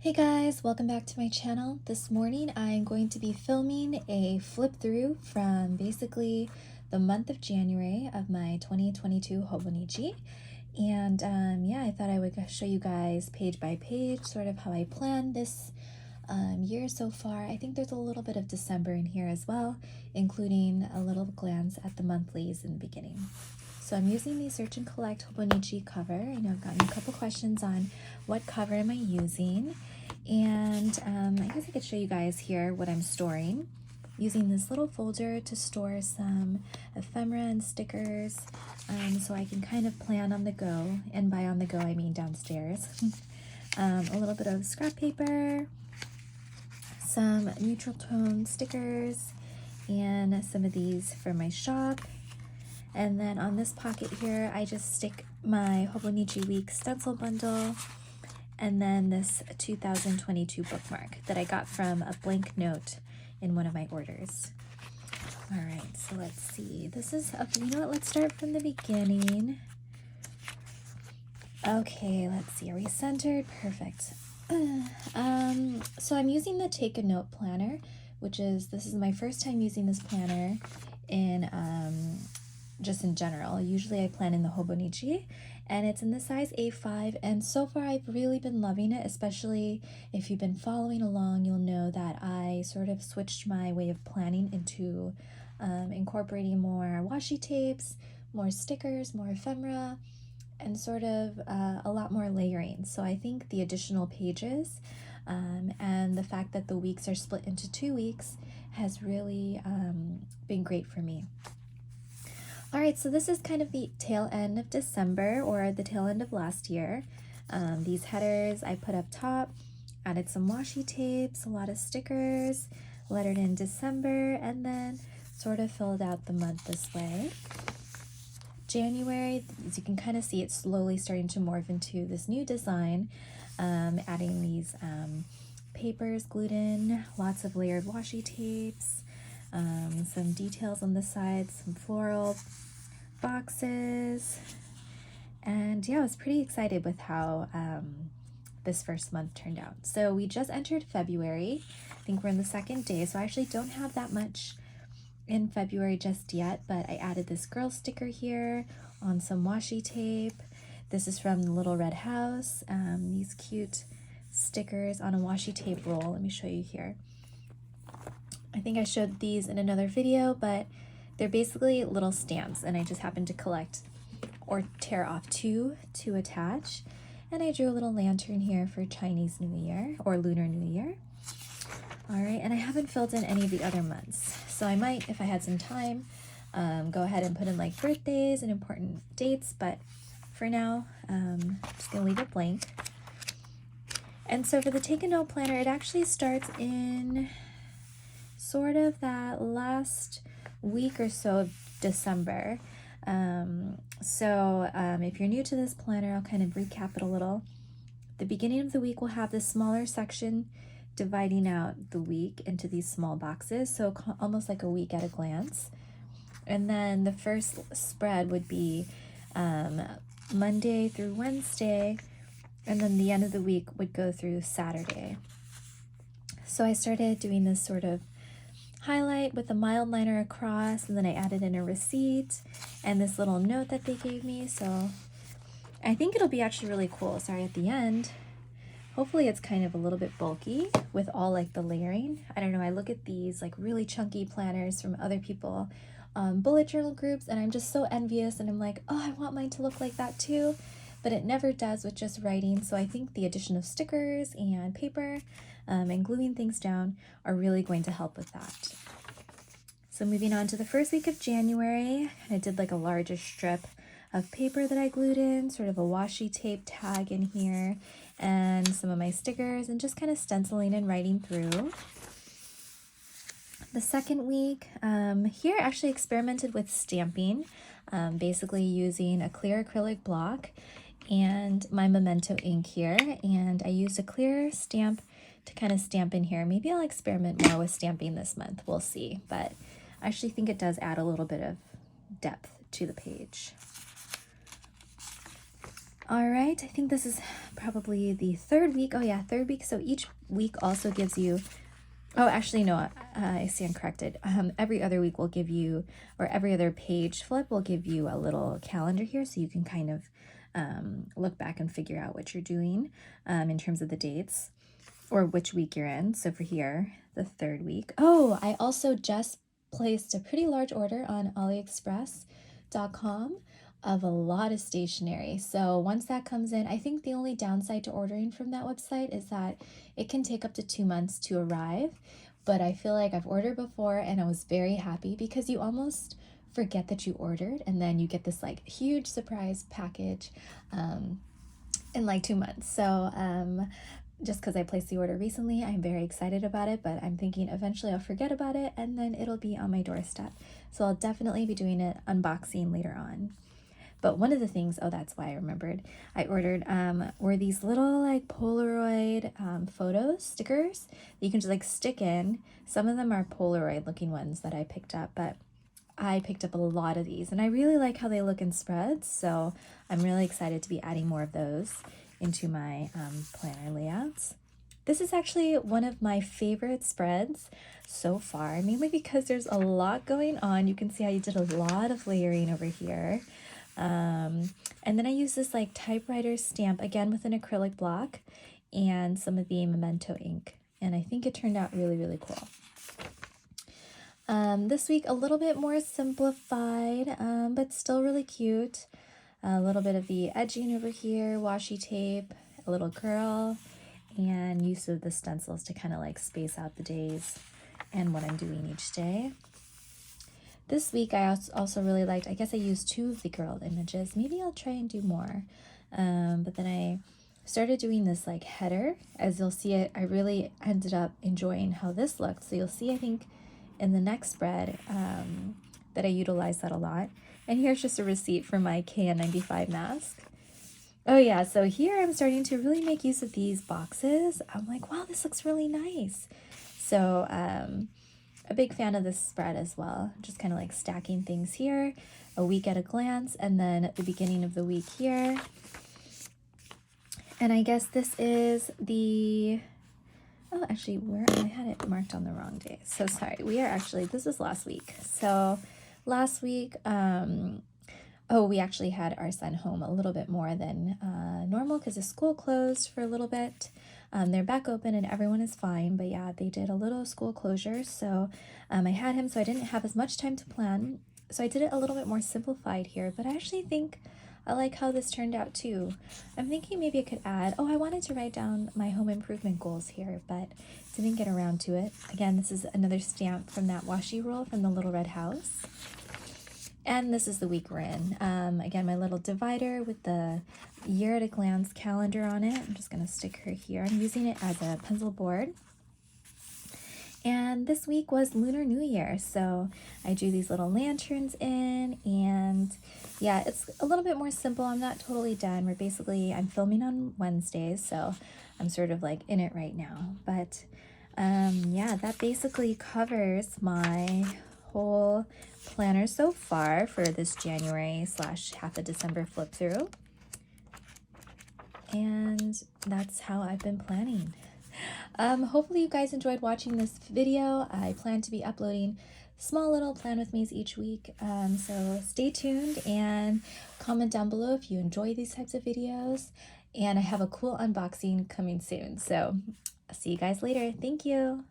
Hey guys, welcome back to my channel. This morning I'm going to be filming a flip through from basically the month of January of my 2022 Hobonichi. And yeah, I thought I would show you guys page by page sort of how I planned this year so far. I think there's a little bit of December in here as well, including a little glance at the monthlies in the beginning. So I'm using the Search and Collect Hobonichi cover. I know I've gotten a couple questions on what cover am I using. And I guess I could show you guys here what I'm storing. Using this little folder to store some ephemera and stickers, so I can kind of plan on the go. And by on the go, I mean downstairs. A little bit of scrap paper, some neutral tone stickers, and some of these for my shop. And then on this pocket here, I just stick my Hobonichi Week stencil bundle, and then this 2022 bookmark that I got from a blank note in one of my orders. All right, so let's see. This is, okay, you know what? Let's start from the beginning. Okay, let's see. Are we centered? Perfect. So I'm using the Take a Note planner, this is my first time using this planner in, just in general. Usually I plan in the Hobonichi, and it's in the size A5, and so far I've really been loving it. Especially if you've been following along, you'll know that I sort of switched my way of planning into incorporating more washi tapes, more stickers, more ephemera, and sort of a lot more layering. So I think the additional pages and the fact that the weeks are split into 2 weeks has really been great for me. All right, so this is kind of the tail end of December, or the tail end of last year. These headers I put up top, added some washi tapes, a lot of stickers, lettered in December, and then sort of filled out the month this way. January, as you can kind of see, it's slowly starting to morph into this new design, adding these papers glued in, lots of layered washi tapes, some details on the sides, some floral boxes, and yeah, I was pretty excited with how this first month turned out. So we just entered February. I think we're in the second day, so I actually don't have that much in February just yet, but I added this girl sticker here on some washi tape. This is from the Little Red House. These cute stickers on a washi tape roll. Let me show you here. I think I showed these in another video, but they're basically little stamps, and I just happened to collect or tear off two to attach. And I drew a little lantern here for Chinese New Year or Lunar New Year. All right, and I haven't filled in any of the other months. So I might, if I had some time, go ahead and put in like birthdays and important dates, but for now, I'm just gonna leave it blank. And so for the Take a Note planner, it actually starts in sort of that last week or so of December. If you're new to this planner, I'll kind of recap it a little. The beginning of the week will have this smaller section dividing out the week into these small boxes, so almost like a week at a glance. And then the first spread would be Monday through Wednesday, and then the end of the week would go through Saturday. So I started doing this sort of highlight with a mild liner across, and then I added in a receipt and this little note that they gave me. So I think it'll be actually really cool. Sorry, at the end, hopefully it's kind of a little bit bulky with all like the layering. I don't know, I look at these like really chunky planners from other people, bullet journal groups, and I'm just so envious, and I'm like, oh, I want mine to look like that too, but it never does with just writing. So I think the addition of stickers and paper and gluing things down are really going to help with that. So moving on to the first week of January, I did like a larger strip of paper that I glued in, sort of a washi tape tag in here, and some of my stickers, and just kind of stenciling and writing through. The second week, here I actually experimented with stamping, basically using a clear acrylic block and my Memento ink here, and I used a clear stamp to kind of stamp in here. Maybe I'll experiment more with stamping this month, we'll see, but I actually think it does add a little bit of depth to the page. All right, I think this is probably the third week. Oh yeah, third week. So each week also gives you, oh, actually, no, I stand corrected. Every other week will give you, or every other page flip will give you a little calendar here so you can kind of look back and figure out what you're doing in terms of the dates or which week you're in. So for here, the third week. Oh, I also just placed a pretty large order on AliExpress.com of a lot of stationery. So once that comes in, I think the only downside to ordering from that website is that it can take up to 2 months to arrive. But I feel like I've ordered before and I was very happy because you almost forget that you ordered and then you get this like huge surprise package in like 2 months. So just because I placed the order recently, I'm very excited about it, but I'm thinking eventually I'll forget about it and then it'll be on my doorstep. So I'll definitely be doing an unboxing later on. But one of the things, oh, that's why I remembered, I ordered were these little like Polaroid photo stickers that you can just like stick in. Some of them are Polaroid looking ones that I picked up, but I picked up a lot of these and I really like how they look in spreads. So I'm really excited to be adding more of those into my planner layouts. This is actually one of my favorite spreads so far, mainly because there's a lot going on. You can see how you did a lot of layering over here. And then I use this like typewriter stamp again with an acrylic block and some of the Memento ink. And I think it turned out really, really cool. This week, a little bit more simplified, but still really cute. A little bit of the edging over here, washi tape, a little curl, and use of the stencils to kind of like space out the days and what I'm doing each day. This week I also really liked, I guess I used 2 of the girl images. Maybe I'll try and do more. But then I started doing this like header. As you'll see, I really ended up enjoying how this looked. So you'll see, I think, in the next spread that I utilized that a lot. And here's just a receipt for my KN95 mask. Oh yeah, so here I'm starting to really make use of these boxes. I'm like, wow, this looks really nice. So a big fan of this spread as well. Just kind of like stacking things here, a week at a glance, and then at the beginning of the week here. And I guess this is the, oh, actually, where I had it marked on the wrong day. So sorry. We are actually, this is last week. So last week, oh, we actually had our son home a little bit more than normal because the school closed for a little bit. They're back open and everyone is fine, but yeah, they did a little school closure. So I had him, so I didn't have as much time to plan. So I did it a little bit more simplified here, but I actually think I like how this turned out too. I'm thinking maybe I could add, oh, I wanted to write down my home improvement goals here, but didn't get around to it. Again, this is another stamp from that washi roll from the Little Red House. And this is the week we're in. Again, my little divider with the year at a glance calendar on it. I'm just gonna stick her here. I'm using it as a pencil board. And this week was Lunar New Year, so I drew these little lanterns in, and yeah, it's a little bit more simple. I'm not totally done. I'm filming on Wednesdays, so I'm sort of like in it right now. But yeah, that basically covers my whole planner so far for this January / half of December flip through. And that's how I've been planning. Hopefully you guys enjoyed watching this video. I plan to be uploading small little plan with me's each week. So stay tuned and comment down below if you enjoy these types of videos. And I have a cool unboxing coming soon. So I'll see you guys later. Thank you.